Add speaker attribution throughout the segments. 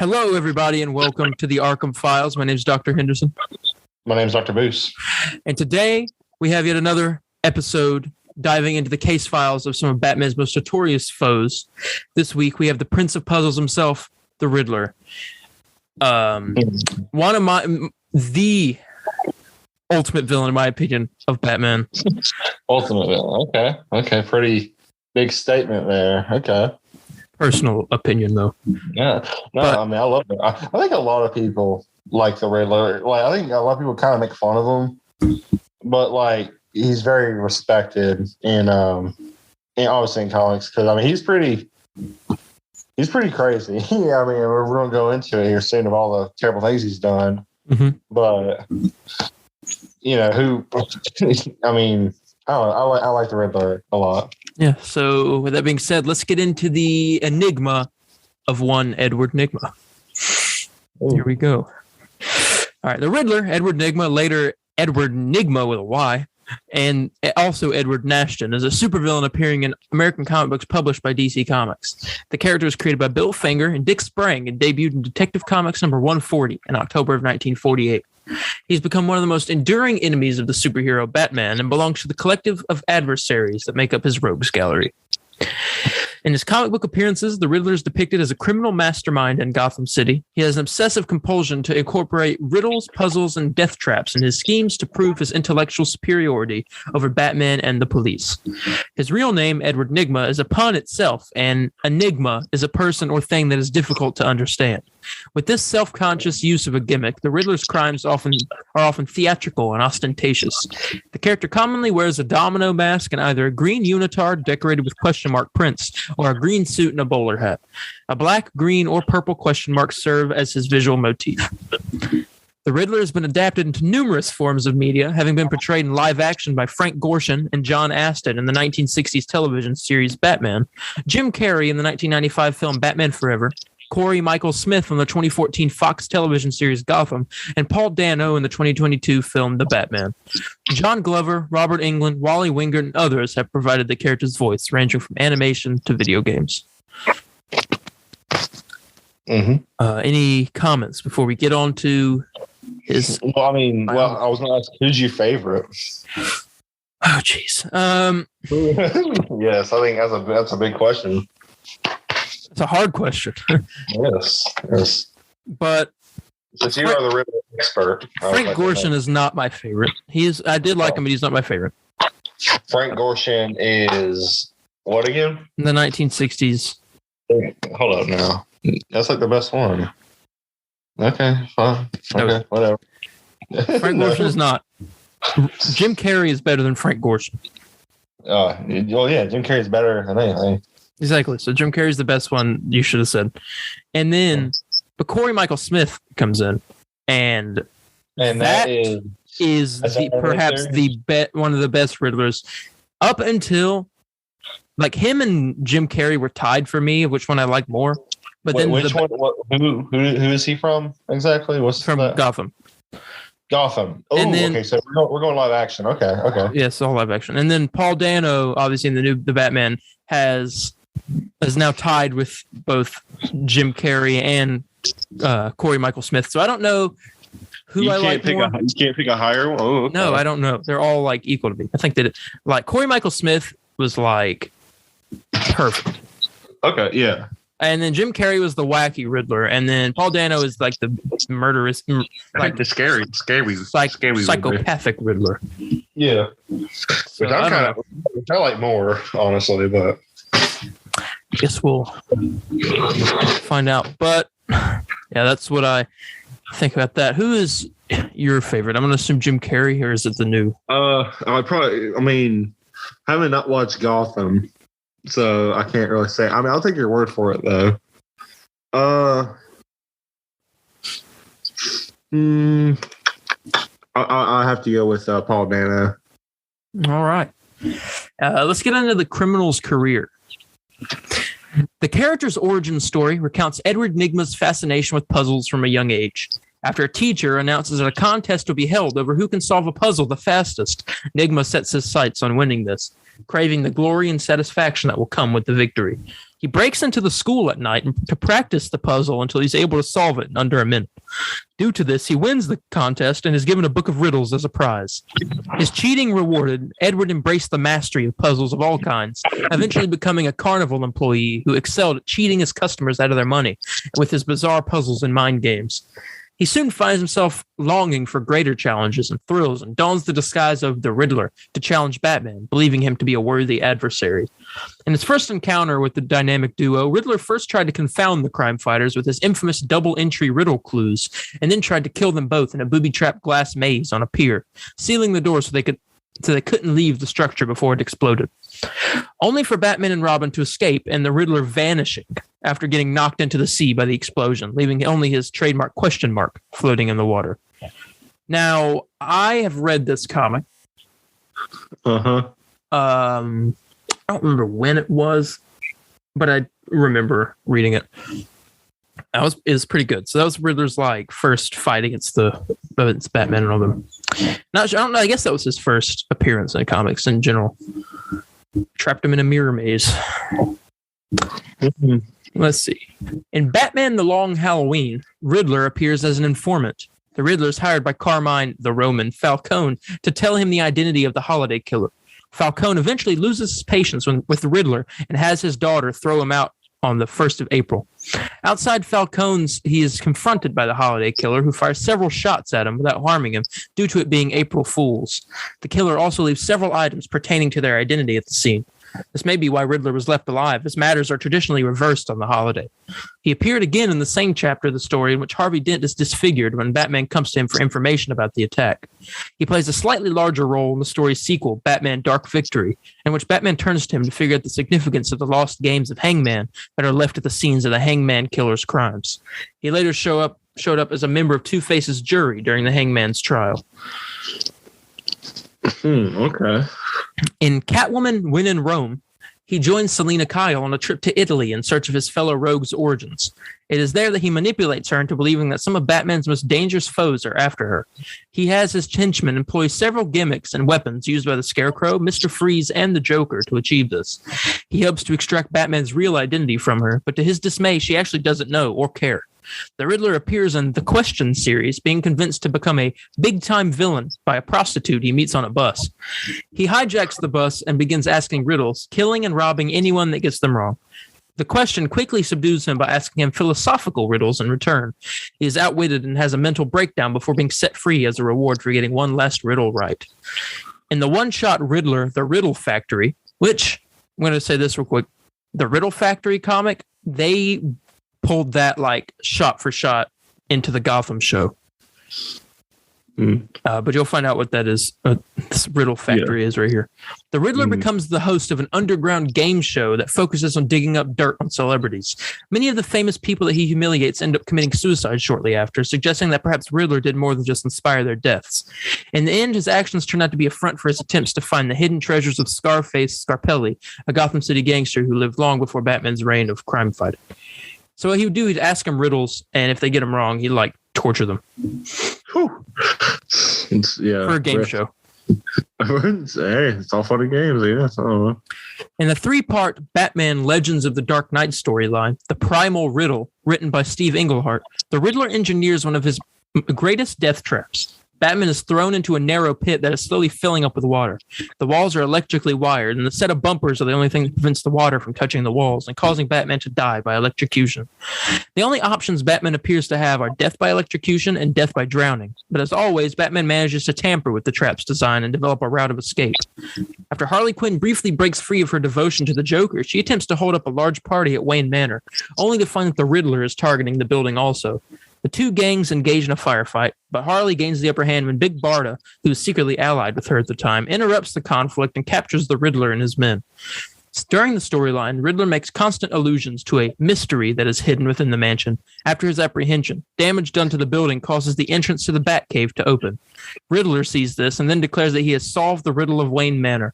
Speaker 1: Hello, everybody, and welcome to the Arkham Files. My name is Dr. Henderson.
Speaker 2: My name is Dr. Boose.
Speaker 1: And today we have yet another episode diving into the case files of some of Batman's most notorious foes. This week we have the Prince of Puzzles himself, the Riddler. The ultimate villain, in my opinion, of Batman.
Speaker 2: Ultimate villain. Okay. Pretty big statement there. Okay.
Speaker 1: Personal opinion, though.
Speaker 2: Yeah. No, I mean, I love it. I think a lot of people like the Riddler. Like, I think a lot of people kind of make fun of him, but like he's very respected in obviously in comics because I mean he's pretty crazy. Yeah, I mean we're going to go into it here soon of all the terrible things he's done. Mm-hmm. But you know who? I mean, I don't know. I like the Riddler a lot.
Speaker 1: Yeah. So with that being said, let's get into the Enigma of one Edward Nygma. Here we go. All right. The Riddler, Edward Nygma, later Edward Nygma with a Y, and also Edward Nashton, is a supervillain appearing in American comic books published by DC Comics. The character was created by Bill Finger and Dick Sprang and debuted in Detective Comics number 140 in October of 1948. He's become one of the most enduring enemies of the superhero Batman and belongs to the collective of adversaries that make up his rogues gallery. In his comic book appearances, the Riddler is depicted as a criminal mastermind in Gotham City. He has an obsessive compulsion to incorporate riddles, puzzles, and death traps in his schemes to prove his intellectual superiority over Batman and the police. His real name, Edward Nygma, is a pun itself, and enigma is a person or thing that is difficult to understand. With this self-conscious use of a gimmick, the Riddler's crimes are often theatrical and ostentatious. The character commonly wears a domino mask and either a green unitard decorated with question mark prints or a green suit and a bowler hat. A black, green, or purple question marks serve as his visual motif. The Riddler has been adapted into numerous forms of media, having been portrayed in live action by Frank Gorshin and John Astin in the 1960s television series Batman, Jim Carrey in the 1995 film Batman Forever, Corey Michael Smith on the 2014 Fox television series Gotham, and Paul Dano in the 2022 film The Batman. John Glover, Robert Englund, Wally Wingert, and others have provided the character's voice, ranging from animation to video games. Mm-hmm. Any comments before we get on to his...
Speaker 2: Well, I mean, I was going to ask, who's your favorite?
Speaker 1: Oh, jeez.
Speaker 2: Yes, I think that's a big question.
Speaker 1: It's a hard question.
Speaker 2: Yes.
Speaker 1: But
Speaker 2: since you are the Riddler expert,
Speaker 1: Frank Gorshin is not my favorite. I did like him, but he's not my favorite.
Speaker 2: Frank Gorshin is what again?
Speaker 1: In the 1960s.
Speaker 2: Hold up now. That's like the best one. Okay, fine. Okay, whatever.
Speaker 1: Frank Gorshin is not. Jim Carrey is better than Frank Gorshin.
Speaker 2: Well, yeah, Jim Carrey is better than anything.
Speaker 1: Exactly. So Jim Carrey's the best one, you should have said. And then, but Corey Michael Smith comes in, and that is perhaps one of the best Riddlers up until, like, him and Jim Carrey were tied for me, which one I like more. But then
Speaker 2: which one? Who is he from exactly? What's
Speaker 1: from
Speaker 2: that?
Speaker 1: Gotham?
Speaker 2: Gotham. Oh, okay. So we're going live action. Okay.
Speaker 1: Yes, all live action. And then Paul Dano, obviously in the Batman, is now tied with both Jim Carrey and Corey Michael Smith. So I don't know who I like more.
Speaker 2: You can't pick a higher one? Oh, okay.
Speaker 1: No, I don't know. They're all like equal to me. I think that like Corey Michael Smith was like perfect.
Speaker 2: Okay, yeah.
Speaker 1: And then Jim Carrey was the wacky Riddler, and then Paul Dano is like the murderous,
Speaker 2: like the scary,
Speaker 1: psychopathic Riddler.
Speaker 2: Yeah,
Speaker 1: so,
Speaker 2: which I like more, honestly, but
Speaker 1: I guess we'll find out. But yeah, that's what I think about that. Who is your favorite? I'm going to assume Jim Carrey, or is it the new? I
Speaker 2: haven't not watched Gotham. So I can't really say. I mean, I'll take your word for it, though. I have to go with Paul Dano.
Speaker 1: All right. Let's get into the criminal's career. The character's origin story recounts Edward Nygma's fascination with puzzles from a young age. After a teacher announces that a contest will be held over who can solve a puzzle the fastest, Nygma sets his sights on winning this, craving the glory and satisfaction that will come with the victory. He breaks into the school at night to practice the puzzle until he's able to solve it in under a minute. Due to this, he wins the contest and is given a book of riddles as a prize. His cheating rewarded, Edward embraced the mastery of puzzles of all kinds, eventually becoming a carnival employee who excelled at cheating his customers out of their money with his bizarre puzzles and mind games. He soon finds himself longing for greater challenges and thrills and dons the disguise of the Riddler to challenge Batman, believing him to be a worthy adversary. In his first encounter with the dynamic duo, Riddler first tried to confound the crime fighters with his infamous double-entry riddle clues, and then tried to kill them both in a booby-trapped glass maze on a pier, sealing the door so they couldn't leave the structure before it exploded. Only for Batman and Robin to escape and the Riddler vanishing after getting knocked into the sea by the explosion, leaving only his trademark question mark floating in the water. Now, I have read this comic. I don't remember when it was, but I remember reading it. It was pretty good. So that was Riddler's first fight against Batman and all them. Not sure, I don't know. I guess that was his first appearance in comics in general. Trapped him in a mirror maze. Let's see. In Batman the Long Halloween, Riddler appears as an informant. The Riddler is hired by Carmine the Roman Falcone to tell him the identity of the holiday killer. Falcone eventually loses his patience with the Riddler and has his daughter throw him out on the 1st of April. Outside Falcone's, he is confronted by the holiday killer, who fires several shots at him without harming him due to it being April Fools. The killer also leaves several items pertaining to their identity at the scene. This may be why Riddler was left alive, as matters are traditionally reversed on the holiday. He appeared again in the same chapter of the story in which Harvey Dent is disfigured when Batman comes to him for information about the attack. He plays a slightly larger role in the story's sequel, Batman Dark Victory, in which Batman turns to him to figure out the significance of the lost games of Hangman that are left at the scenes of the Hangman killer's crimes. He later showed up as a member of Two-Face's jury during the Hangman's trial.
Speaker 2: Okay.
Speaker 1: In Catwoman When in Rome, he joins Selina Kyle on a trip to Italy in search of his fellow rogue's origins. It is there that he manipulates her into believing that some of Batman's most dangerous foes are after her. He has his henchmen employ several gimmicks and weapons used by the Scarecrow, Mr. Freeze, and the Joker to achieve this. He hopes to extract Batman's real identity from her, but to his dismay, she actually doesn't know or care. The Riddler appears in the Question series, being convinced to become a big-time villain by a prostitute he meets on a bus. He hijacks the bus and begins asking riddles, killing and robbing anyone that gets them wrong. The Question quickly subdues him by asking him philosophical riddles in return. He is outwitted and has a mental breakdown before being set free as a reward for getting one last riddle right. In the one-shot Riddler, The Riddle Factory, which, I'm going to say this real quick, the Riddle Factory comic, they pulled that shot for shot into the Gotham show. But you'll find out what that is. This Riddle Factory is right here. The Riddler becomes the host of an underground game show that focuses on digging up dirt on celebrities. Many of the famous people that he humiliates end up committing suicide shortly after, suggesting that perhaps Riddler did more than just inspire their deaths. In the end, his actions turn out to be a front for his attempts to find the hidden treasures of Scarface Scarpelli, a Gotham City gangster who lived long before Batman's reign of crime fighting. So what he would do, he'd ask them riddles, and if they get them wrong, he'd torture them. For a game show.
Speaker 2: Hey, it's all funny games, I guess. I don't know.
Speaker 1: In the 3-part Batman Legends of the Dark Knight storyline, The Primal Riddle, written by Steve Englehart, the Riddler engineers one of his greatest death traps. Batman is thrown into a narrow pit that is slowly filling up with water. The walls are electrically wired, and the set of bumpers are the only thing that prevents the water from touching the walls and causing Batman to die by electrocution. The only options Batman appears to have are death by electrocution and death by drowning. But as always, Batman manages to tamper with the trap's design and develop a route of escape. After Harley Quinn briefly breaks free of her devotion to the Joker, she attempts to hold up a large party at Wayne Manor, only to find that the Riddler is targeting the building also. The two gangs engage in a firefight, but Harley gains the upper hand when Big Barda, who is secretly allied with her at the time, interrupts the conflict and captures the Riddler and his men. During the storyline, Riddler makes constant allusions to a mystery that is hidden within the mansion. After his apprehension, damage done to the building causes the entrance to the Batcave to open. Riddler sees this and then declares that he has solved the riddle of Wayne Manor.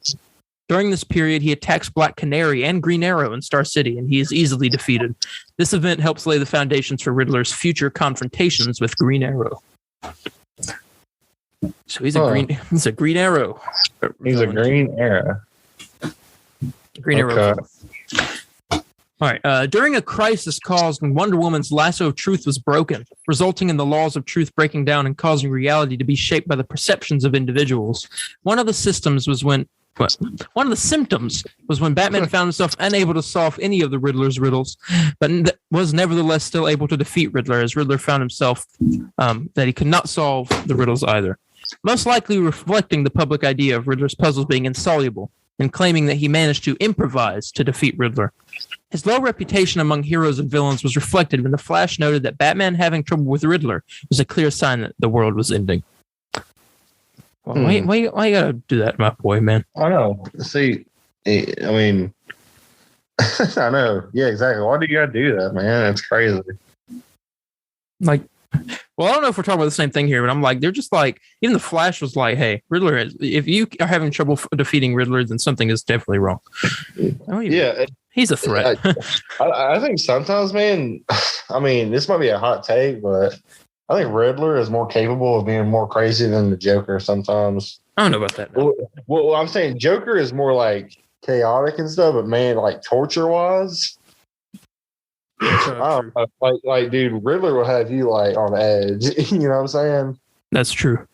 Speaker 1: During this period, he attacks Black Canary and Green Arrow in Star City, and he is easily defeated. This event helps lay the foundations for Riddler's future confrontations with Green Arrow. So he's a Green Arrow.
Speaker 2: He's a Green Arrow.
Speaker 1: Green Arrow. All right. During a crisis caused when Wonder Woman's lasso of truth was broken, resulting in the laws of truth breaking down and causing reality to be shaped by the perceptions of individuals, one of the symptoms was when Batman found himself unable to solve any of the Riddler's riddles, but was nevertheless still able to defeat Riddler, as Riddler found himself that he could not solve the riddles either. Most likely reflecting the public idea of Riddler's puzzles being insoluble, and claiming that he managed to improvise to defeat Riddler. His low reputation among heroes and villains was reflected when the Flash noted that Batman having trouble with Riddler was a clear sign that the world was ending. Well, why you gotta do that, my boy, man?
Speaker 2: I know. See, I mean, I know. Yeah, exactly. Why do you gotta do that, man? It's crazy.
Speaker 1: Like, well, I don't know if we're talking about the same thing here, but I'm like, they're just like, even the Flash was like, hey, Riddler, if you are having trouble defeating Riddler, then something is definitely wrong.
Speaker 2: Yeah.
Speaker 1: He's a threat.
Speaker 2: I think sometimes, man, I mean, this might be a hot take, but I think Riddler is more capable of being more crazy than the Joker sometimes.
Speaker 1: I don't know about that.
Speaker 2: Well, I'm saying Joker is more like chaotic and stuff, but man, like torture-wise, like, dude, Riddler will have you like on edge. You know what I'm saying?
Speaker 1: That's true.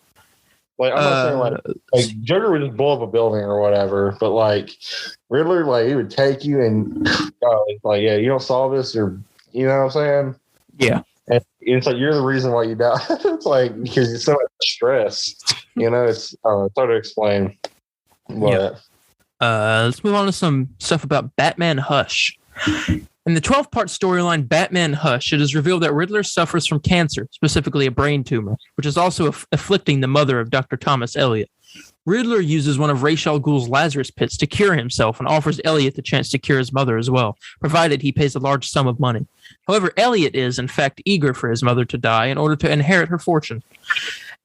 Speaker 2: Like, I'm not saying like Joker would just blow up a building or whatever, but like Riddler, like he would take you and like, yeah, you don't solve this, or you know what I'm saying?
Speaker 1: Yeah.
Speaker 2: And it's like you're the reason why you die. It's like because it's so much stress. You know, it's hard to explain. But
Speaker 1: let's move on to some stuff about Batman Hush. In the 12-part storyline Batman Hush, it is revealed that Riddler suffers from cancer, specifically a brain tumor, which is also afflicting the mother of Dr. Thomas Elliot. Riddler uses one of Ra's al Ghul's Lazarus pits to cure himself and offers Elliot the chance to cure his mother as well, provided he pays a large sum of money. However, Elliot is, in fact, eager for his mother to die in order to inherit her fortune.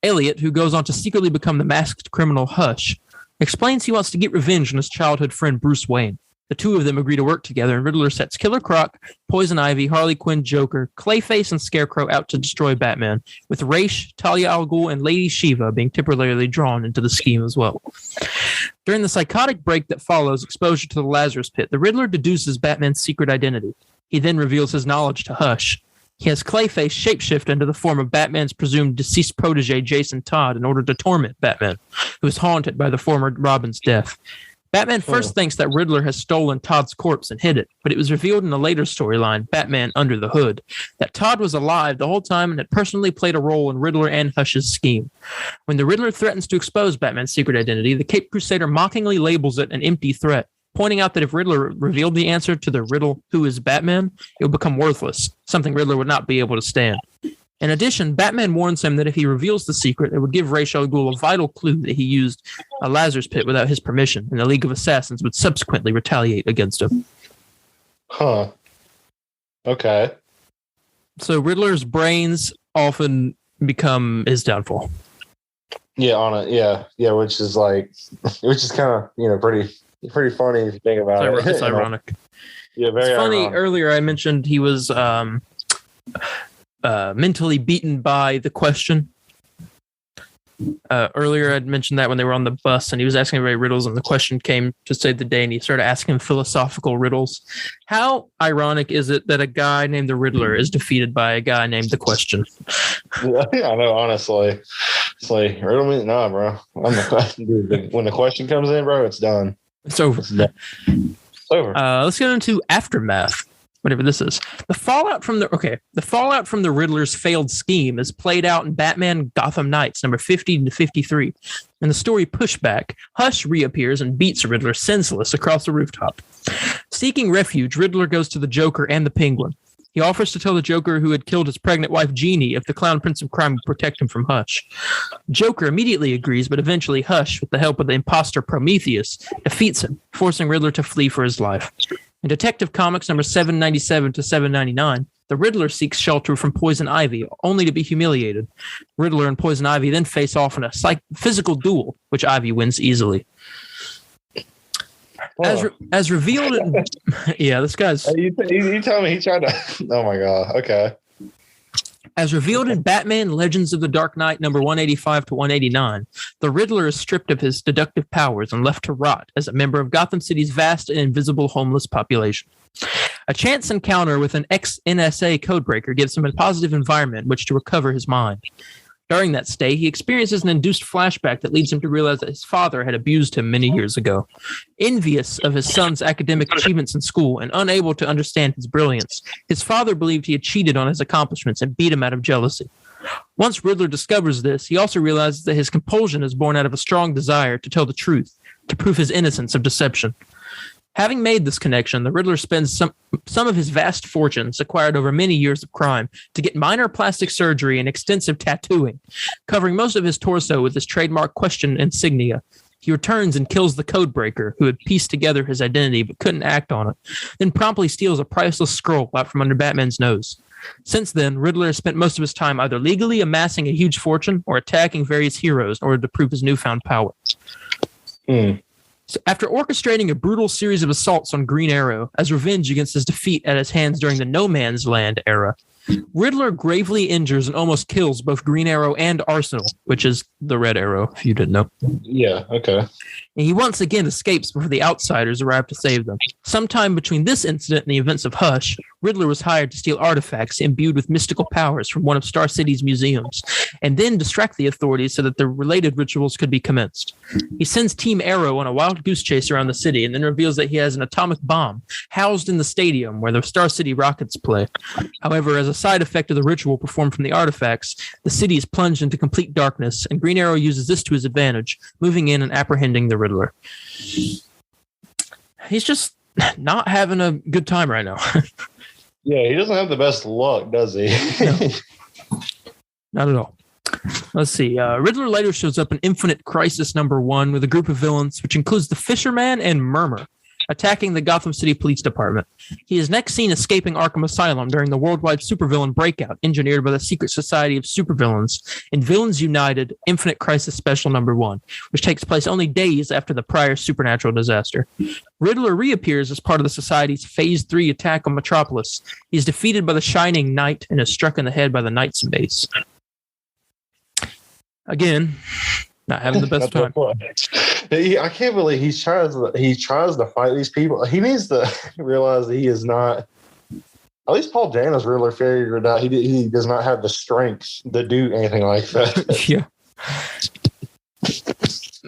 Speaker 1: Elliot, who goes on to secretly become the masked criminal Hush, explains he wants to get revenge on his childhood friend Bruce Wayne. The two of them agree to work together, and Riddler sets Killer Croc, Poison Ivy, Harley Quinn, Joker, Clayface, and Scarecrow out to destroy Batman, with Ra's, Talia al Ghul, and Lady Shiva being temporarily drawn into the scheme as well. During the psychotic break that follows exposure to the Lazarus Pit, the Riddler deduces Batman's secret identity. He then reveals his knowledge to Hush. He has Clayface shapeshift into the form of Batman's presumed deceased protege, Jason Todd, in order to torment Batman, who is haunted by the former Robin's death. Batman first thinks that Riddler has stolen Todd's corpse and hid it, but it was revealed in a later storyline, Batman Under the Hood, that Todd was alive the whole time and had personally played a role in Riddler and Hush's scheme. When the Riddler threatens to expose Batman's secret identity, the Caped Crusader mockingly labels it an empty threat, pointing out that if Riddler revealed the answer to the riddle, who is Batman, it would become worthless, something Riddler would not be able to stand. In addition, Batman warns him that if he reveals the secret, it would give Ra's al Ghul a vital clue that he used a Lazarus Pit without his permission, and the League of Assassins would subsequently retaliate against him.
Speaker 2: Huh. Okay.
Speaker 1: So Riddler's brains often become his downfall.
Speaker 2: Yeah, which is kind of, pretty funny if you think about it.
Speaker 1: It's ironic.
Speaker 2: Yeah, very
Speaker 1: it's funny.
Speaker 2: ironic.
Speaker 1: Earlier I mentioned he was mentally beaten by the Question. Earlier I'd mentioned that when they were on the bus and he was asking everybody riddles and the Question came to save the day and he started asking philosophical riddles. How ironic is it that a guy named the Riddler is defeated by a guy named the Question?
Speaker 2: Yeah, I know, honestly. It's like, riddle me? Nah, bro. I'm the Question, dude. When the Question comes in, bro, it's done.
Speaker 1: It's over.
Speaker 2: It's over.
Speaker 1: Let's get into Aftermath. Whatever this is. The fallout from the Riddler's failed scheme is played out in Batman Gotham Knights number 50 to 53. In the story Pushback, Hush reappears and beats Riddler senseless across the rooftop. Seeking refuge, Riddler goes to the Joker and the Penguin. He offers to tell the Joker who had killed his pregnant wife Jeannie if the Clown Prince of Crime would protect him from Hush. Joker immediately agrees, but eventually Hush, with the help of the imposter Prometheus, defeats him, forcing Riddler to flee for his life. In Detective Comics number 797 to 799, the Riddler seeks shelter from Poison Ivy, only to be humiliated. Riddler and Poison Ivy then face off in a physical duel, which Ivy wins easily. as revealed in, yeah, this guy's...
Speaker 2: You tell me he tried to... Oh, my God. Okay.
Speaker 1: As revealed in Batman Legends of the Dark Knight number 185 to 189, the Riddler is stripped of his deductive powers and left to rot as a member of Gotham City's vast and invisible homeless population. A chance encounter with an ex-NSA codebreaker gives him a positive environment in which to recover his mind. During that stay, he experiences an induced flashback that leads him to realize that his father had abused him many years ago. Envious of his son's academic achievements in school and unable to understand his brilliance, his father believed he had cheated on his accomplishments and beat him out of jealousy. Once Riddler discovers this, he also realizes that his compulsion is born out of a strong desire to tell the truth, to prove his innocence of deception. Having made this connection, the Riddler spends some of his vast fortunes, acquired over many years of crime, to get minor plastic surgery and extensive tattooing, covering most of his torso with his trademark question insignia. He returns and kills the codebreaker, who had pieced together his identity but couldn't act on it, then promptly steals a priceless scroll out from under Batman's nose. Since then, Riddler has spent most of his time either legally amassing a huge fortune or attacking various heroes in order to prove his newfound power. So after orchestrating a brutal series of assaults on Green Arrow as revenge against his defeat at his hands during the No Man's Land era, Riddler gravely injures and almost kills both Green Arrow and Arsenal, which is the Red Arrow, if you didn't know.
Speaker 2: Yeah, okay.
Speaker 1: And he once again escapes before the outsiders arrive to save them. Sometime between this incident and the events of Hush, Riddler was hired to steal artifacts imbued with mystical powers from one of Star City's museums, and then distract the authorities so that the related rituals could be commenced. He sends Team Arrow on a wild goose chase around the city and then reveals that he has an atomic bomb housed in the stadium where the Star City Rockets play. However, as a side effect of the ritual performed from the artifacts, the city is plunged into complete darkness, and Green Arrow uses this to his advantage, moving in and apprehending the Riddler. He's just not having a good time right now.
Speaker 2: Yeah, he doesn't have the best luck, does he?
Speaker 1: No. Not at all. Let's see. Riddler later shows up in Infinite Crisis number 1 with a group of villains, which includes the Fisherman and Murmur, attacking the Gotham City Police Department. He is next seen escaping Arkham Asylum during the worldwide supervillain breakout engineered by the Secret Society of Supervillains in Villains United Infinite Crisis Special number 1, which takes place only days after the prior supernatural disaster. Riddler reappears as part of the Society's Phase 3 attack on Metropolis. He is defeated by the Shining Knight and is struck in the head by the Knight's Mace. Again, not having the best time.
Speaker 2: I can't believe he tries to fight these people. He needs to realize that he is not. At least Paul Dano's Riddler figured out he does not have the strength to do anything like that.
Speaker 1: Yeah,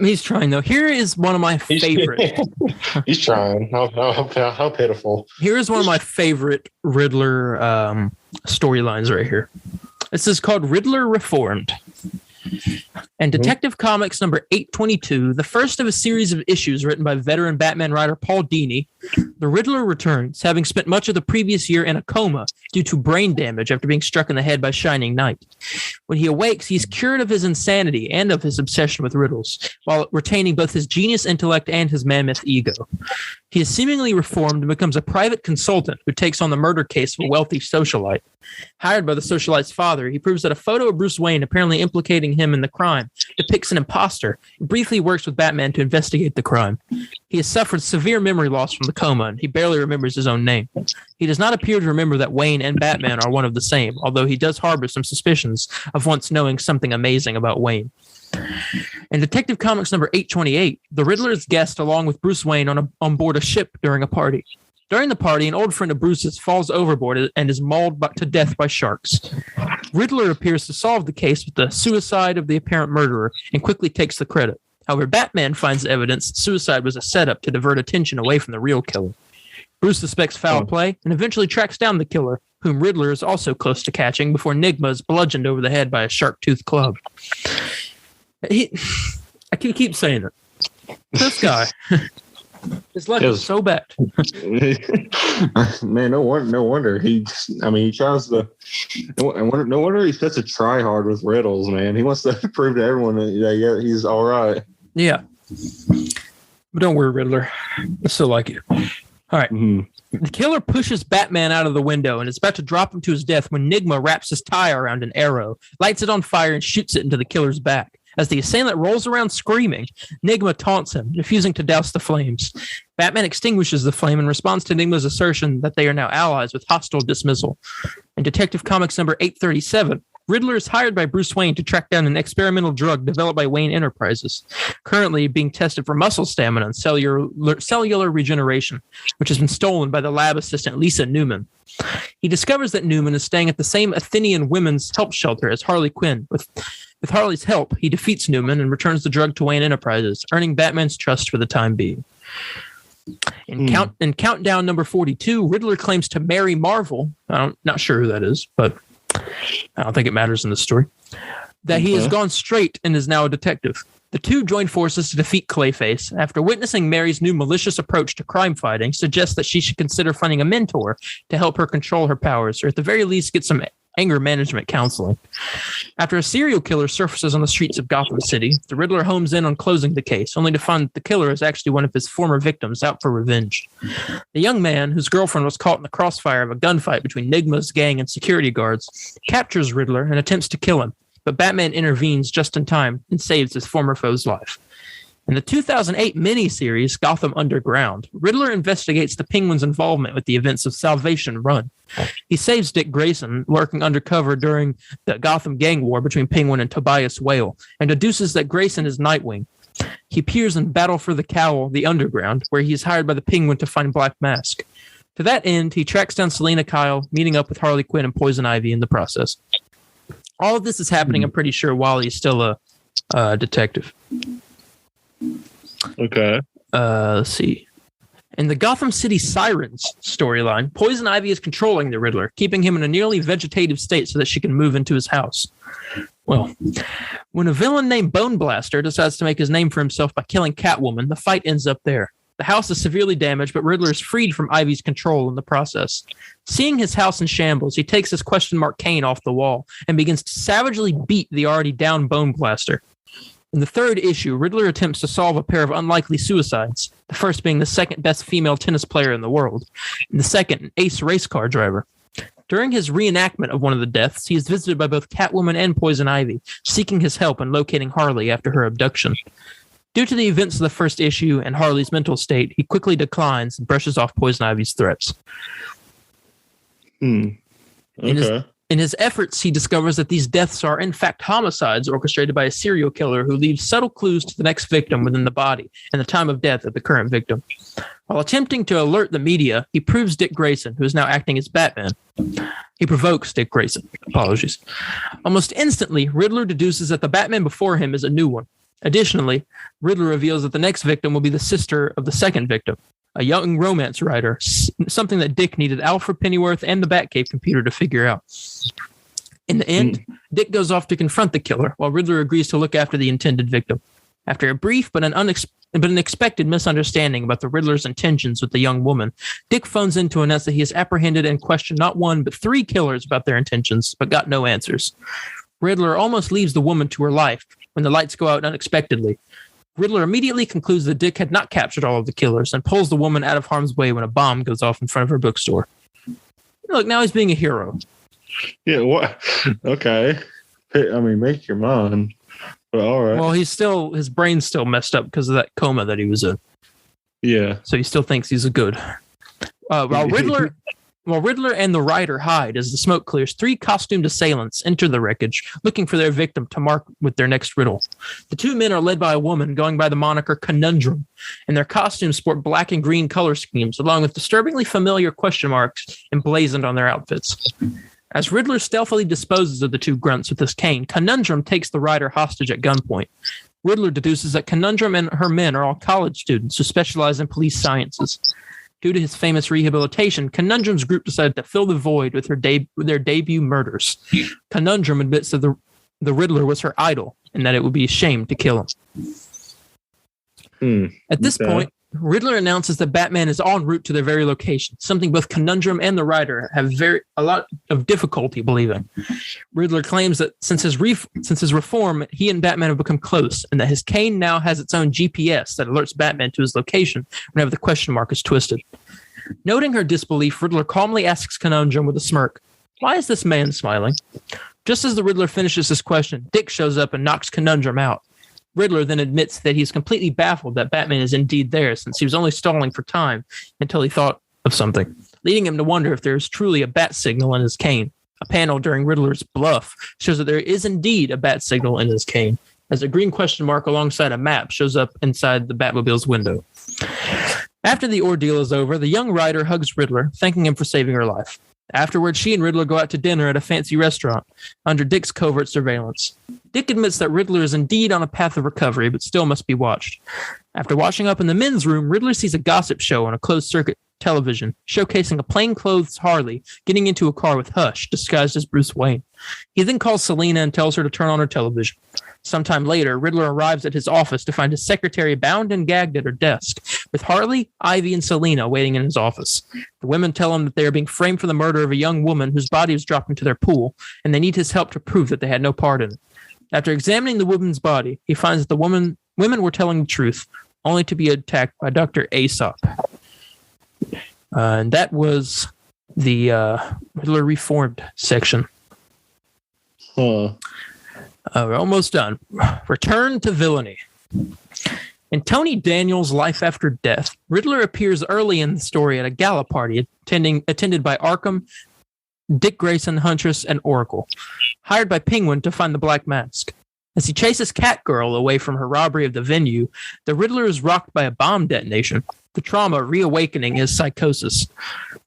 Speaker 1: he's trying though. Here is one of my favorite.
Speaker 2: He's trying. How pitiful.
Speaker 1: Here is one of my favorite Riddler storylines right here. This is called Riddler Reformed. And Detective Comics number 822, the first of a series of issues written by veteran Batman writer Paul Dini, the Riddler returns, having spent much of the previous year in a coma due to brain damage after being struck in the head by Shining Knight. When he awakes, he's cured of his insanity and of his obsession with riddles, while retaining both his genius intellect and his mammoth ego. He is seemingly reformed and becomes a private consultant who takes on the murder case of a wealthy socialite. Hired by the socialite's father, he proves that a photo of Bruce Wayne apparently implicating him in the crime depicts an imposter and briefly works with Batman to investigate the crime. He has suffered severe memory loss from the coma, and he barely remembers his own name. He does not appear to remember that Wayne and Batman are one of the same, although he does harbor some suspicions of once knowing something amazing about Wayne. In Detective Comics number 828, the Riddler is guest along with Bruce Wayne on board a ship during a party. During the party, an old friend of Bruce's falls overboard and is mauled to death by sharks. Riddler appears to solve the case with the suicide of the apparent murderer and quickly takes the credit. However, Batman finds evidence that suicide was a setup to divert attention away from the real killer. Bruce suspects foul play and eventually tracks down the killer, whom Riddler is also close to catching before Nygma is bludgeoned over the head by a shark-toothed club. I can keep saying it. This guy... His luck is so bad.
Speaker 2: Man, no wonder he tries to. No wonder he's such a try hard with riddles, man. He wants to prove to everyone that he's all right.
Speaker 1: Yeah, but don't worry, Riddler. I still like you. All right. Mm-hmm. The killer pushes Batman out of the window and is about to drop him to his death when Nygma wraps his tie around an arrow, lights it on fire, and shoots it into the killer's back. As the assailant rolls around screaming, Nygma taunts him, refusing to douse the flames. Batman extinguishes the flame and responds to Enigma's assertion that they are now allies with hostile dismissal. In Detective Comics number 837, Riddler is hired by Bruce Wayne to track down an experimental drug developed by Wayne Enterprises, currently being tested for muscle stamina and cellular regeneration, which has been stolen by the lab assistant Lisa Newman. He discovers that Newman is staying at the same Athenian women's help shelter as Harley Quinn. With Harley's help, he defeats Newman and returns the drug to Wayne Enterprises, earning Batman's trust for the time being. In Countdown number 42, Riddler claims to marry Marvel. I'm not sure who that is, but I don't think it matters in this story. That he has gone straight and is now a detective. The two join forces to defeat Clayface. After witnessing Mary's new malicious approach to crime fighting, suggests that she should consider finding a mentor to help her control her powers, or at the very least get some anger management counseling. After a serial killer surfaces on the streets of Gotham City, the Riddler homes in on closing the case, only to find the killer is actually one of his former victims out for revenge. The young man, whose girlfriend was caught in the crossfire of a gunfight between Nygma's gang and security guards, captures Riddler and attempts to kill him, but Batman intervenes just in time and saves his former foe's life. In the 2008 miniseries Gotham Underground, Riddler investigates the Penguin's involvement with the events of Salvation Run. He saves Dick Grayson, lurking undercover during the Gotham gang war between Penguin and Tobias Whale, and deduces that Grayson is Nightwing. He appears in Battle for the Cowl, The Underground, where he is hired by the Penguin to find Black Mask. To that end, he tracks down Selina Kyle, meeting up with Harley Quinn and Poison Ivy in the process. All of this is happening, I'm pretty sure, while he's still a detective.
Speaker 3: Okay.
Speaker 1: Let's see. In the Gotham City Sirens storyline, Poison Ivy is controlling the Riddler, keeping him in a nearly vegetative state so that she can move into his house. Well, when a villain named Bone Blaster decides to make his name for himself by killing Catwoman, the fight ends up there. The house is severely damaged, but Riddler is freed from Ivy's control in the process. Seeing his house in shambles, he takes his question mark cane off the wall and begins to savagely beat the already down Bone Blaster. In the third issue, Riddler attempts to solve a pair of unlikely suicides, the first being the second best female tennis player in the world, and the second, an ace race car driver. During his reenactment of one of the deaths, he is visited by both Catwoman and Poison Ivy, seeking his help in locating Harley after her abduction. Due to the events of the first issue and Harley's mental state, he quickly declines and brushes off Poison Ivy's threats.
Speaker 3: Okay.
Speaker 1: In his efforts, he discovers that these deaths are in fact homicides orchestrated by a serial killer who leaves subtle clues to the next victim within the body and the time of death of the current victim. While attempting to alert the media, he proves Dick Grayson, who is now acting as Batman. He provokes Dick Grayson. Apologies. Almost instantly, Riddler deduces that the Batman before him is a new one. Additionally, Riddler reveals that the next victim will be the sister of the second victim, a young romance writer, something that Dick needed Alfred Pennyworth and the Batcave computer to figure out. In the end, Dick goes off to confront the killer, while Riddler agrees to look after the intended victim. After a brief but an unexpected misunderstanding about the Riddler's intentions with the young woman, Dick phones in to announce that he has apprehended and questioned not one but 3 killers about their intentions, but got no answers. Riddler almost leaves the woman to her life when the lights go out unexpectedly. Riddler immediately concludes that Dick had not captured all of the killers and pulls the woman out of harm's way when a bomb goes off in front of her bookstore. Look, now he's being a hero.
Speaker 3: Yeah, what? Okay. I mean, make your mind. But all right.
Speaker 1: Well, his brain's still messed up because of that coma that he was in.
Speaker 3: Yeah.
Speaker 1: So he still thinks he's a good. While Riddler and the Rider hide as the smoke clears, 3 costumed assailants enter the wreckage, looking for their victim to mark with their next riddle. The 2 men are led by a woman going by the moniker Conundrum, and their costumes sport black and green color schemes, along with disturbingly familiar question marks emblazoned on their outfits. As Riddler stealthily disposes of the 2 grunts with his cane, Conundrum takes the Rider hostage at gunpoint. Riddler deduces that Conundrum and her men are all college students who specialize in police sciences. Due to his famous rehabilitation, Conundrum's group decided to fill the void with their debut murders. Conundrum admits that the Riddler was her idol and that it would be a shame to kill him. At this point, Riddler announces that Batman is en route to their very location, something both Conundrum and the Rider have a lot of difficulty believing. Riddler claims that since his reform, he and Batman have become close, and that his cane now has its own GPS that alerts Batman to his location whenever the question mark is twisted. Noting her disbelief, Riddler calmly asks Conundrum with a smirk, "Why is this man smiling?" Just as the Riddler finishes his question, Dick shows up and knocks Conundrum out. Riddler then admits that he's completely baffled that Batman is indeed there, since he was only stalling for time until he thought of something, leading him to wonder if there is truly a bat signal in his cane. A panel during Riddler's bluff shows that there is indeed a bat signal in his cane, as a green question mark alongside a map shows up inside the Batmobile's window. After the ordeal is over, the young writer hugs Riddler, thanking him for saving her life. Afterwards, she and Riddler go out to dinner at a fancy restaurant under Dick's covert surveillance. Dick admits that Riddler is indeed on a path of recovery, but still must be watched. After washing up in the men's room, Riddler sees a gossip show on a closed-circuit television showcasing a plainclothes Harley getting into a car with Hush, disguised as Bruce Wayne. He then calls Selina and tells her to turn on her television. Sometime later, Riddler arrives at his office to find his secretary bound and gagged at her desk, with Harley, Ivy, and Selina waiting in his office. The women tell him that they are being framed for the murder of a young woman whose body was dropped into their pool, and they need his help to prove that they had no part in it. After examining the woman's body, he finds that the women were telling the truth, only to be attacked by Dr. Aesop. And that was the Riddler Reformed section.
Speaker 3: Huh.
Speaker 1: We're almost done. Return to villainy. In Tony Daniels' Life After Death, Riddler appears early in the story at a gala party attended by Arkham, Dick Grayson, Huntress, and Oracle, hired by Penguin to find the Black Mask. As he chases Catgirl away from her robbery of the venue, the Riddler is rocked by a bomb detonation, the trauma reawakening his psychosis.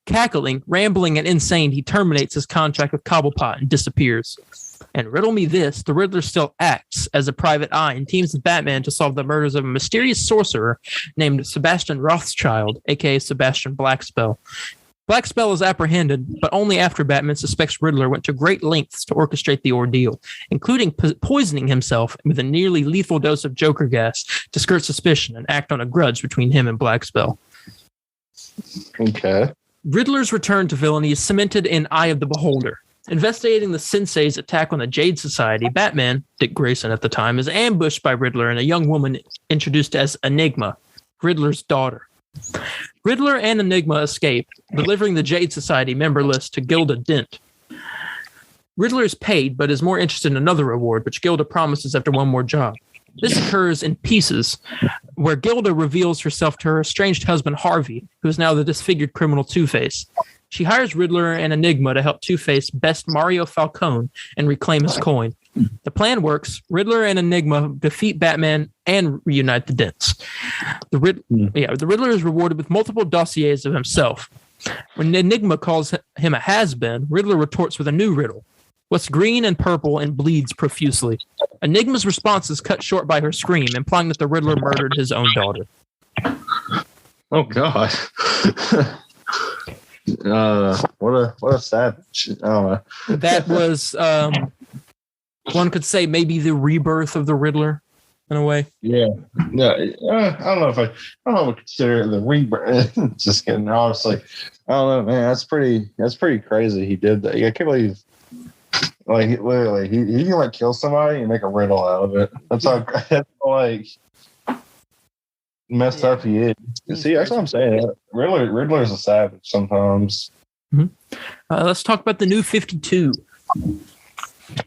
Speaker 1: Cackling, rambling, and insane, he terminates his contract with Cobblepot and disappears. And riddle me this, the Riddler still acts as a private eye and teams with Batman to solve the murders of a mysterious sorcerer named Sebastian Rothschild, aka Sebastian Blackspell. Blackspell is apprehended, but only after Batman suspects Riddler went to great lengths to orchestrate the ordeal, including poisoning himself with a nearly lethal dose of Joker gas to skirt suspicion and act on a grudge between him and Blackspell.
Speaker 3: Okay.
Speaker 1: Riddler's return to villainy is cemented in Eye of the Beholder. Investigating the Sensei's attack on the Jade Society, Batman, Dick Grayson at the time, is ambushed by Riddler and a young woman introduced as Enigma, Riddler's daughter. Riddler and Enigma escape, delivering the Jade Society member list to Gilda Dent. Riddler is paid, but is more interested in another reward, which Gilda promises after one more job. This occurs in Pieces, where Gilda reveals herself to her estranged husband Harvey, who is now the disfigured criminal Two-Face. She hires Riddler and Enigma to help Two-Face best Mario Falcone and reclaim his coin. The plan works. Riddler and Enigma defeat Batman and reunite the Dents. The Riddler is rewarded with multiple dossiers of himself. When Enigma calls him a has-been, Riddler retorts with a new riddle. What's green and purple and bleeds profusely? Enigma's response is cut short by her scream, implying that the Riddler murdered his own daughter.
Speaker 3: Oh, God. What a savage. I don't know.
Speaker 1: That was one could say maybe the rebirth of the Riddler in a way.
Speaker 3: Yeah. I don't know if I consider it the rebirth. Just kidding. Honestly, I don't know, man. That's pretty crazy. He did that. I can't believe, like, literally, he can like kill somebody and make a riddle out of it. That's like messed up he is. See, that's what I'm saying. Riddler's a savage sometimes.
Speaker 1: Mm-hmm. Let's talk about the New 52.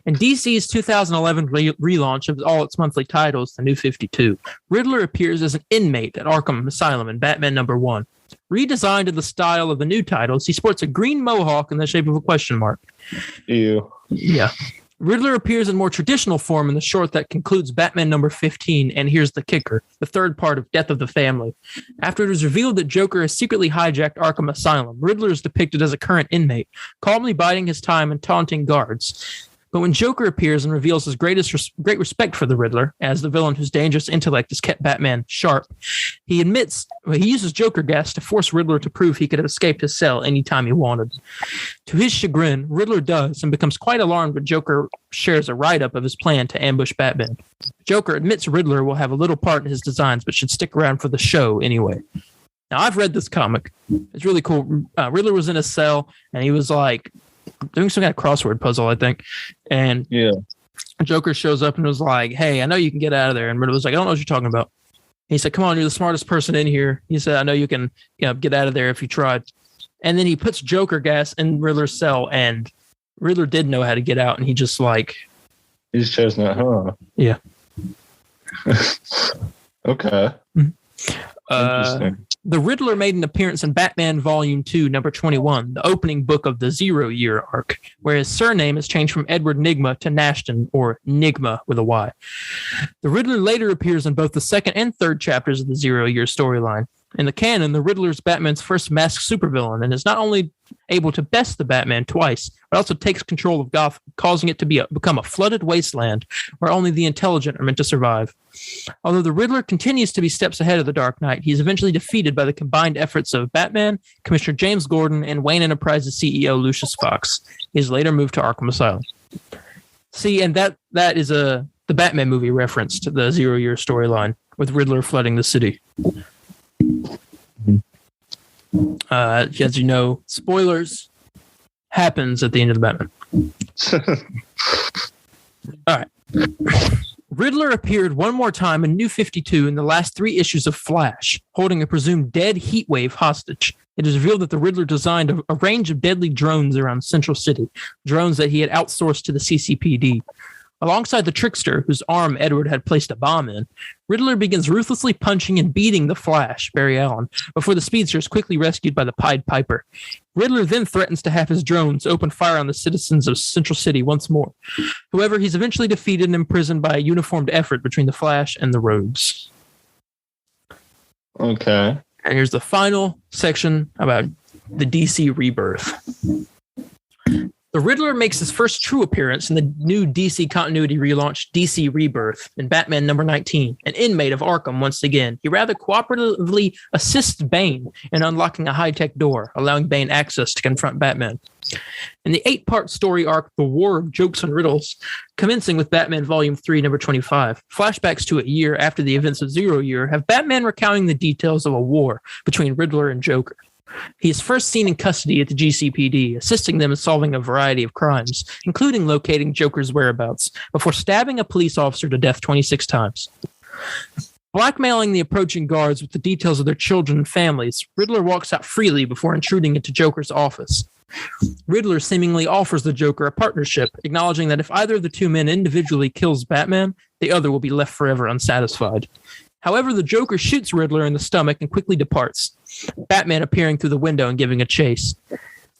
Speaker 1: In DC's 2011 relaunch of all its monthly titles, the New 52, Riddler appears as an inmate at Arkham Asylum in Batman #1. Redesigned in the style of the new titles, he sports a green mohawk in the shape of a question mark.
Speaker 3: Ew.
Speaker 1: Yeah. Riddler appears in more traditional form in the short that concludes Batman #15, and here's the kicker, the third part of Death of the Family. After it is revealed that Joker has secretly hijacked Arkham Asylum, Riddler is depicted as a current inmate, calmly biding his time and taunting guards. But when Joker appears and reveals his great respect for the Riddler, as the villain whose dangerous intellect has kept Batman sharp, he uses Joker gas to force Riddler to prove he could have escaped his cell anytime he wanted. To his chagrin, Riddler does and becomes quite alarmed when Joker shares a write-up of his plan to ambush Batman. Joker admits Riddler will have a little part in his designs, but should stick around for the show anyway. Now, I've read this comic. It's really cool. Riddler was in a cell, and he was like doing some kind of crossword puzzle, I think. And Joker shows up and was like, hey, I know you can get out of there. And Riddler was like, I don't know what you're talking about. He said, come on, you're the smartest person in here. He said, I know you can get out of there if you tried. And then he puts Joker gas in Riddler's cell, and Riddler did know how to get out, and he just chose
Speaker 3: not, huh?
Speaker 1: Yeah.
Speaker 3: Okay. Interesting.
Speaker 1: The Riddler made an appearance in Batman Volume 2, number 21, the opening book of the 0 Year arc, where his surname is changed from Edward Nygma to Nashton, or Nygma with a Y. The Riddler later appears in both the second and third chapters of the 0 Year storyline. In the canon, the Riddler is Batman's first masked supervillain and is not only able to best the Batman twice, but also takes control of Gotham, causing it to become a flooded wasteland where only the intelligent are meant to survive. Although the Riddler continues to be steps ahead of the Dark Knight, he is eventually defeated by the combined efforts of Batman, Commissioner James Gordon, and Wayne Enterprises CEO Lucius Fox. He is later moved to Arkham Asylum. See, and that is the Batman movie reference to the 0 Year storyline with Riddler flooding the city. As you know, spoilers happens at the end of the Batman. All right. Riddler appeared one more time in New 52 in the last 3 issues of Flash, holding a presumed dead Heatwave hostage. It is revealed that the Riddler designed a range of deadly drones around Central City, drones that he had outsourced to the CCPD. Alongside the trickster, whose arm Edward had placed a bomb in, Riddler begins ruthlessly punching and beating the Flash, Barry Allen, before the speedster is quickly rescued by the Pied Piper. Riddler then threatens to have his drones open fire on the citizens of Central City once more. However, he's eventually defeated and imprisoned by a uniformed effort between the Flash and the Rogues.
Speaker 3: Okay.
Speaker 1: And here's the final section about the DC Rebirth. The Riddler makes his first true appearance in the new DC continuity relaunch DC Rebirth in Batman number 19, an inmate of Arkham once again. He rather cooperatively assists Bane in unlocking a high-tech door, allowing Bane access to confront Batman. In the 8-part story arc, The War of Jokes and Riddles, commencing with Batman Volume 3, number 25, flashbacks to a year after the events of 0 Year have Batman recounting the details of a war between Riddler and Joker. He is first seen in custody at the GCPD, assisting them in solving a variety of crimes, including locating Joker's whereabouts, before stabbing a police officer to death 26 times. Blackmailing the approaching guards with the details of their children and families, Riddler walks out freely before intruding into Joker's office. Riddler seemingly offers the Joker a partnership, acknowledging that if either of the two men individually kills Batman, the other will be left forever unsatisfied. However, the Joker shoots Riddler in the stomach and quickly departs, Batman appearing through the window and giving a chase.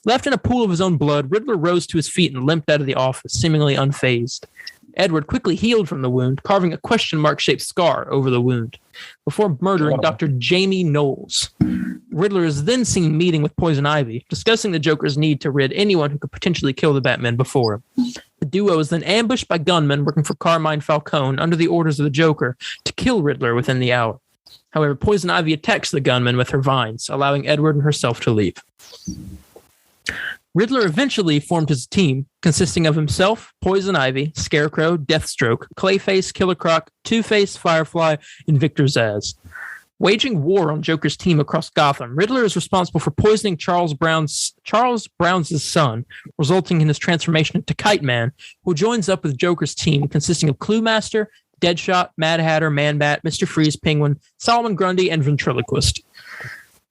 Speaker 1: Left in a pool of his own blood, Riddler rose to his feet and limped out of the office, seemingly unfazed. Edward quickly healed from the wound, carving a question mark-shaped scar over the wound, before murdering Dr. Jamie Knowles. Riddler is then seen meeting with Poison Ivy, discussing the Joker's need to rid anyone who could potentially kill the Batman before him. The duo is then ambushed by gunmen working for Carmine Falcone under the orders of the Joker to kill Riddler within the hour. However, Poison Ivy attacks the gunmen with her vines, allowing Edward and herself to leave. Riddler eventually formed his team, consisting of himself, Poison Ivy, Scarecrow, Deathstroke, Clayface, Killer Croc, Two-Face, Firefly, and Victor Zsasz. Waging war on Joker's team across Gotham, Riddler is responsible for poisoning Charles Brown's son, resulting in his transformation into Kite Man, who joins up with Joker's team, consisting of Cluemaster, Deadshot, Mad Hatter, Man-Bat, Mr. Freeze, Penguin, Solomon Grundy, and Ventriloquist.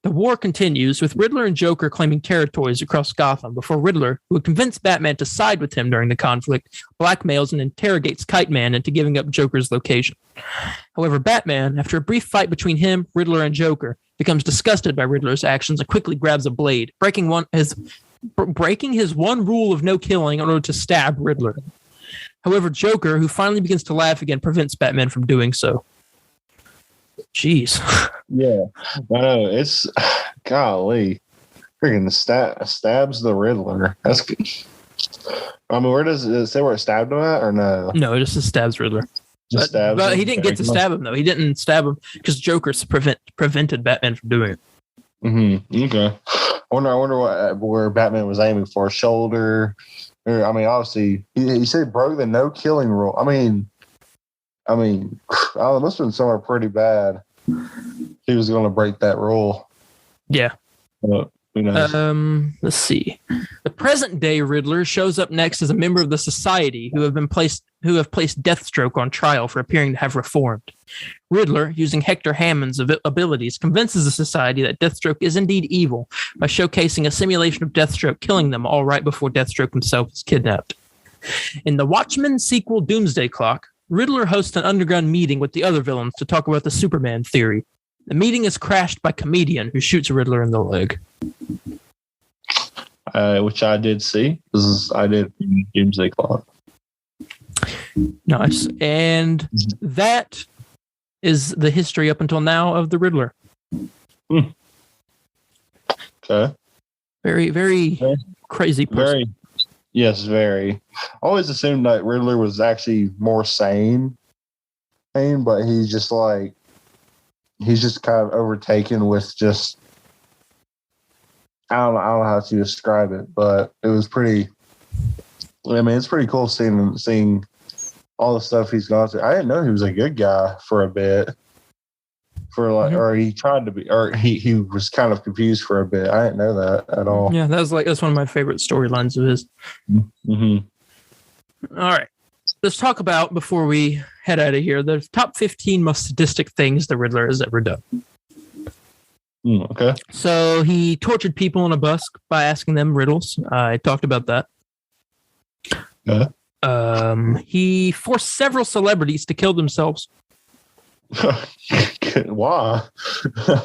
Speaker 1: The war continues, with Riddler and Joker claiming territories across Gotham before Riddler, who had convinced Batman to side with him during the conflict, blackmails and interrogates Kite Man into giving up Joker's location. However, Batman, after a brief fight between him, Riddler, and Joker, becomes disgusted by Riddler's actions and quickly grabs a blade, breaking his one rule of no killing in order to stab Riddler. However, Joker, who finally begins to laugh again, prevents Batman from doing so. Jeez.
Speaker 3: Yeah, I know. It's golly, freaking stabs the Riddler. That's good. I mean, where does it say where it stabbed him at, or no?
Speaker 1: No, it just stabs Riddler. But he didn't get to stab him though. He didn't stab him because Joker prevented Batman from doing it.
Speaker 3: Mm-hmm. Okay. I wonder where Batman was aiming for. Shoulder. I mean, obviously, he said he broke the no killing rule. I mean, it must have been somewhere pretty bad. He was going to break that rule.
Speaker 1: Yeah.
Speaker 3: Who knows?
Speaker 1: Let's see. The present day Riddler shows up next as a member of the Society who have placed Deathstroke on trial for appearing to have reformed. Riddler, using Hector Hammond's abilities, convinces the Society that Deathstroke is indeed evil by showcasing a simulation of Deathstroke killing them all right before Deathstroke himself is kidnapped. In the Watchmen sequel Doomsday Clock, Riddler hosts an underground meeting with the other villains to talk about the Superman theory. The meeting is crashed by Comedian, who shoots Riddler in the leg.
Speaker 3: Which I did see. I did Doomsday Clock.
Speaker 1: Nice. And that is the history up until now of the Riddler.
Speaker 3: Okay.
Speaker 1: Very, very crazy person.
Speaker 3: Very. I always assumed that Riddler was actually more sane, but he's just kind of overtaken with just, I don't know how to describe it, but it was pretty, it's pretty cool seeing all the stuff he's gone through. I didn't know he was a good guy for a bit. Or he tried to be, or he was kind of confused for a bit. I didn't know that at all.
Speaker 1: Yeah, that's one of my favorite storylines of his.
Speaker 3: Mm-hmm.
Speaker 1: All right, let's talk about, before we head out of here, the top 15 most sadistic things the Riddler has ever done.
Speaker 3: Okay.
Speaker 1: So he tortured people on a bus by asking them riddles. I talked about that. He forced several celebrities to kill themselves.
Speaker 3: Why?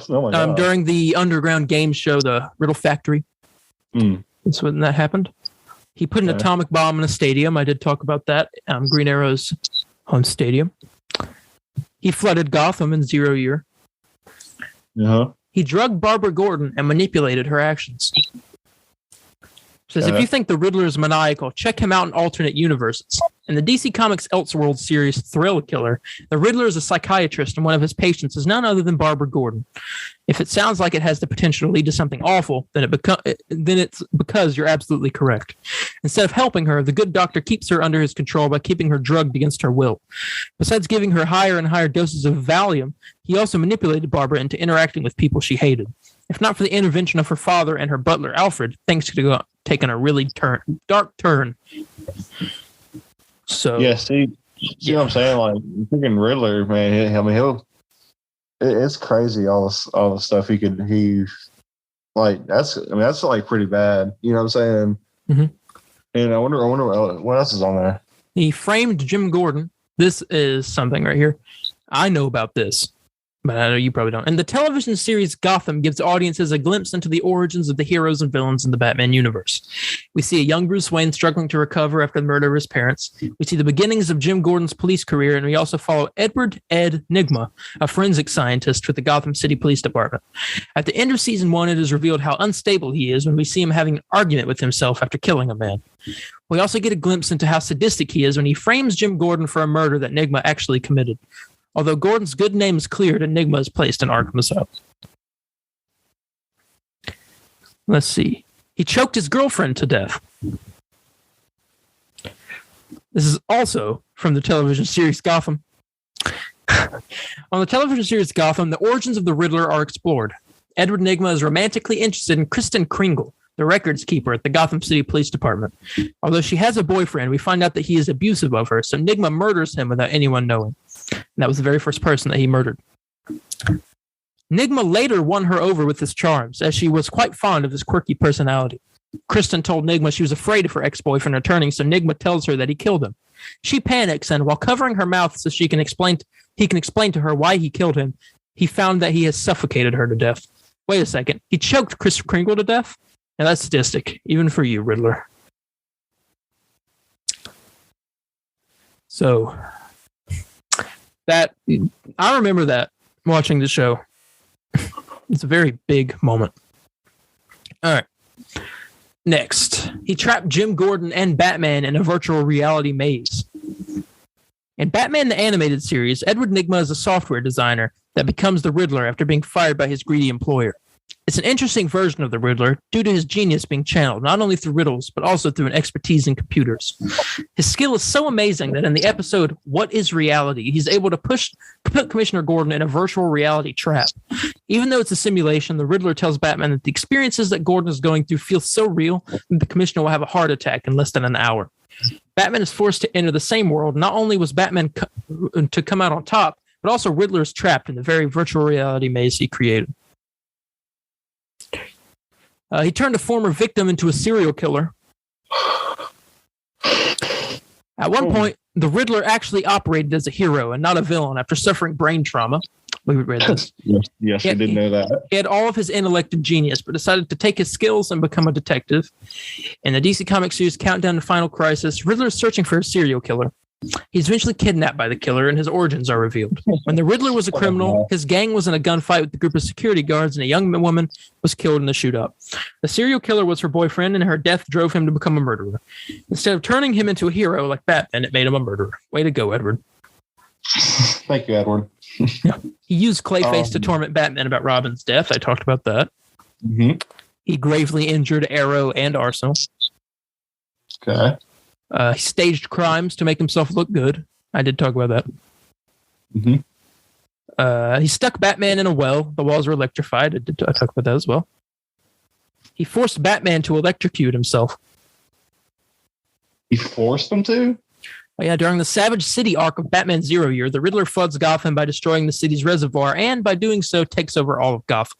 Speaker 3: Oh my God.
Speaker 1: During the underground game show, the Riddle Factory. That's when that happened. He put an atomic bomb in a stadium. I did talk about that. Green Arrow's home stadium. He flooded Gotham in 0 Year. He drugged Barbara Gordon and manipulated her actions. Says, if you think the Riddler is maniacal, check him out in alternate universes. In the DC Comics Elseworld series Thrill Killer, the Riddler is a psychiatrist, and one of his patients is none other than Barbara Gordon. If it sounds like it has the potential to lead to something awful, then it's because you're absolutely correct. Instead of helping her, the good doctor keeps her under his control by keeping her drugged against her will. Besides giving her higher and higher doses of Valium, he also manipulated Barbara into interacting with people she hated. If not for the intervention of her father and her butler, Alfred, things could have taken a really dark turn. So
Speaker 3: see what I'm saying? Like, freaking Riddler, man. It's crazy all the stuff that's like pretty bad. You know what I'm saying?
Speaker 1: Mm-hmm.
Speaker 3: And I wonder what else is on there.
Speaker 1: He framed Jim Gordon. This is something right here. I know about this, but I know you probably don't. And the television series Gotham gives audiences a glimpse into the origins of the heroes and villains in the Batman universe. We see a young Bruce Wayne struggling to recover after the murder of his parents. We see the beginnings of Jim Gordon's police career, and we also follow Edward Nygma, a forensic scientist with the Gotham City Police Department. At the end of season 1, it is revealed how unstable he is when we see him having an argument with himself after killing a man. We also get a glimpse into how sadistic he is when he frames Jim Gordon for a murder that Nygma actually committed. Although Gordon's good name is cleared, Enigma is placed in Arkham Asylum. Let's see. He choked his girlfriend to death. This is also from the television series Gotham. On the television series Gotham, the origins of the Riddler are explored. Edward Nygma is romantically interested in Kristen Kringle, the records keeper at the Gotham City Police Department. Although she has a boyfriend, we find out that he is abusive of her, so Nygma murders him without anyone knowing. And that was the very first person that he murdered. Nygma later won her over with his charms, as she was quite fond of his quirky personality. Kristen told Nygma she was afraid of her ex-boyfriend returning, so Nygma tells her that he killed him. She panics, and while covering her mouth so he can explain to her why he killed him, he found that he has suffocated her to death. Wait a second. He choked Kris Kringle to death? Now that's sadistic, even for you, Riddler. So, that, I remember that watching the show. It's a very big moment. All right. Next, he trapped Jim Gordon and Batman in a virtual reality maze. In Batman the Animated Series, Edward Nygma is a software designer that becomes the Riddler after being fired by his greedy employer. It's an interesting version of the Riddler due to his genius being channeled not only through riddles, but also through an expertise in computers. His skill is so amazing that in the episode, What is Reality?, he's able to put Commissioner Gordon in a virtual reality trap. Even though it's a simulation, the Riddler tells Batman that the experiences that Gordon is going through feel so real that the Commissioner will have a heart attack in less than an hour. Batman is forced to enter the same world. Not only was Batman to come out on top, but also Riddler is trapped in the very virtual reality maze he created. He turned a former victim into a serial killer. At one point, the Riddler actually operated as a hero and not a villain after suffering brain trauma. We read this.
Speaker 3: Yes, we did know that.
Speaker 1: He had all of his intellect and genius, but decided to take his skills and become a detective. In the DC Comics series Countdown to Final Crisis, Riddler is searching for a serial killer. He's eventually kidnapped by the killer, and his origins are revealed. When the Riddler was a criminal, his gang was in a gunfight with a group of security guards, and a young woman was killed in the shoot-up. The serial killer was her boyfriend, and her death drove him to become a murderer. Instead of turning him into a hero like Batman, it made him a murderer. Way to go, Edward.
Speaker 3: Thank you, Edward.
Speaker 1: Yeah. He used Clayface to torment Batman about Robin's death. I talked about that.
Speaker 3: Mm-hmm.
Speaker 1: He gravely injured Arrow and Arsenal.
Speaker 3: Okay.
Speaker 1: He staged crimes to make himself look good. I did talk about that.
Speaker 3: Mm-hmm.
Speaker 1: He stuck Batman in a well. The walls were electrified. I talked about that as well. He forced Batman to electrocute himself.
Speaker 3: He forced him to?
Speaker 1: Oh, yeah, during the Savage City arc of Batman Zero Year, the Riddler floods Gotham by destroying the city's reservoir and, by doing so, takes over all of Gotham.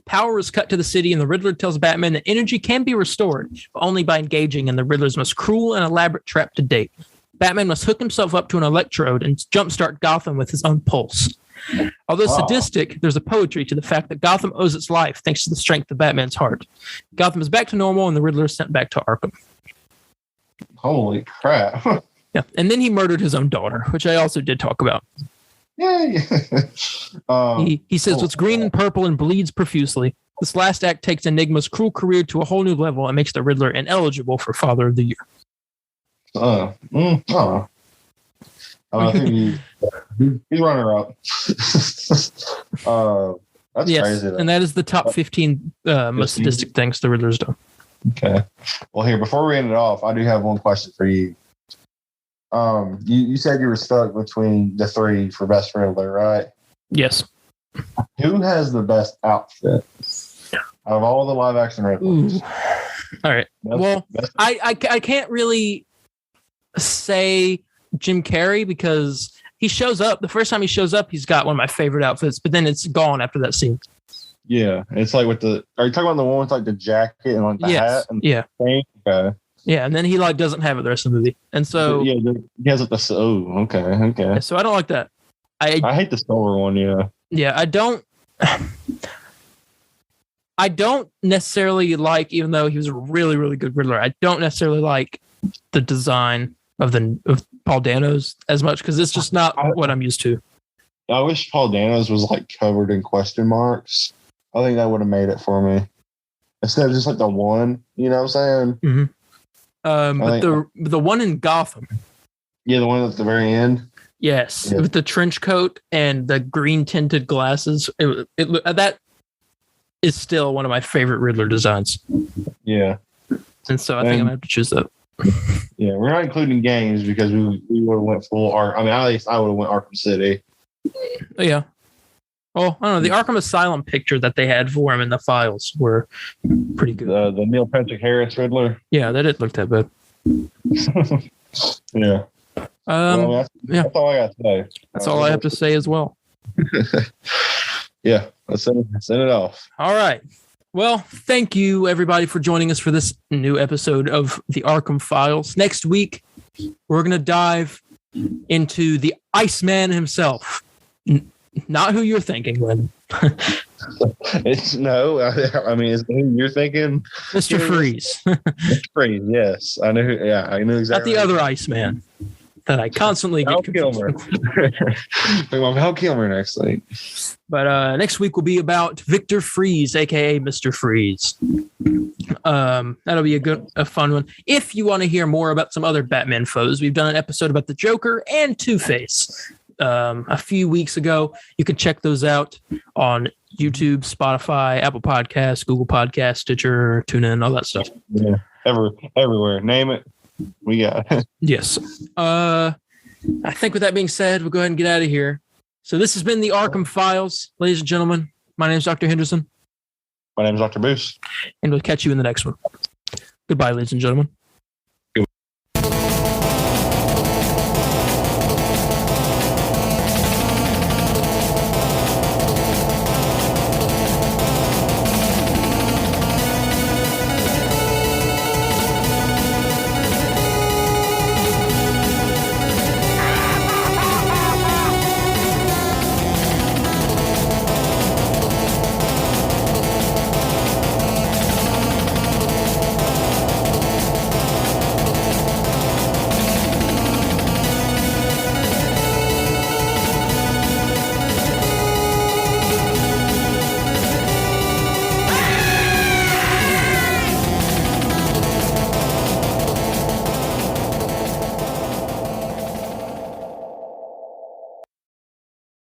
Speaker 1: Power is cut to the city, and the Riddler tells Batman that energy can be restored, but only by engaging in the Riddler's most cruel and elaborate trap to date. Batman must hook himself up to an electrode and jumpstart Gotham with his own pulse. Although sadistic, there's a poetry to the fact that Gotham owes its life thanks to the strength of Batman's heart. Gotham is back to normal, and the Riddler is sent back to Arkham.
Speaker 3: Holy crap.
Speaker 1: Yeah, and then he murdered his own daughter, which I also did talk about.
Speaker 3: Yay!
Speaker 1: He says what's green and purple and bleeds profusely. This last act takes Enigma's cruel career to a whole new level and makes the Riddler ineligible for Father of the Year.
Speaker 3: I think he's runner-up. That's crazy.
Speaker 1: And that is the top 15 most sadistic things the Riddler's done.
Speaker 3: Okay. Well, here, before we end it off, I do have one question for you. You said you were stuck between the three for best Riddler, right?
Speaker 1: Yes.
Speaker 3: Who has the best outfit out of all the live action Riddlers?
Speaker 1: All right. I can't really say Jim Carrey because he shows up. The first time he shows up, he's got one of my favorite outfits, but then it's gone after that scene.
Speaker 3: Yeah, it's like with the. Are you talking about the one with like the jacket and like the hat? And
Speaker 1: yeah.
Speaker 3: Okay.
Speaker 1: Yeah, and then he like doesn't have it the rest of the movie, and so
Speaker 3: he has like the. Oh, okay.
Speaker 1: So I don't like that. I
Speaker 3: hate the silver one. Yeah.
Speaker 1: Yeah, I don't necessarily like, even though he was a really, really good Riddler, I don't necessarily like the design of Paul Dano's as much because it's just not what I'm used to.
Speaker 3: I wish Paul Dano's was like covered in question marks. I think that would have made it for me instead of just like the one. You know what I'm saying?
Speaker 1: Mm-hmm. But the one in Gotham.
Speaker 3: Yeah, the one at the very end.
Speaker 1: Yes, with the trench coat and the green tinted glasses. That is still one of my favorite Riddler designs.
Speaker 3: Yeah,
Speaker 1: and so I think I'm gonna have to choose that.
Speaker 3: Yeah, we're not including games because we would have went full art. I mean, at least I would have went Arkham City.
Speaker 1: Yeah. Well, I don't know. The Arkham Asylum picture that they had for him in the files were pretty good.
Speaker 3: The Neil Patrick Harris Riddler.
Speaker 1: Yeah, that didn't look that bad.
Speaker 3: Yeah. That's all I got to say.
Speaker 1: That's all I have to say as well.
Speaker 3: Yeah, let's send it off.
Speaker 1: All right. Well, thank you, everybody, for joining us for this new episode of the Arkham Files. Next week, we're going to dive into the Iceman himself. Not who you're thinking, Glenn.
Speaker 3: It's who you're thinking?
Speaker 1: Mr. Freeze.
Speaker 3: Mr. Freeze, yes. I knew exactly.
Speaker 1: Not the other Iceman that I constantly get confused with.
Speaker 3: Val Kilmer next week.
Speaker 1: But next week will be about Victor Freeze, aka Mr. Freeze. That'll be a fun one. If you want to hear more about some other Batman foes, we've done an episode about the Joker and Two-Face a few weeks ago. You can check those out on YouTube, Spotify, Apple Podcasts, Google Podcasts, Stitcher, TuneIn, all that stuff.
Speaker 3: Yeah, everywhere. Name it. We got it.
Speaker 1: Yes. I think with that being said, we'll go ahead and get out of here. So this has been the Arkham Files, ladies and gentlemen. My name is Dr. Henderson.
Speaker 3: My name is Dr. Boose.
Speaker 1: And we'll catch you in the next one. Goodbye, ladies and gentlemen.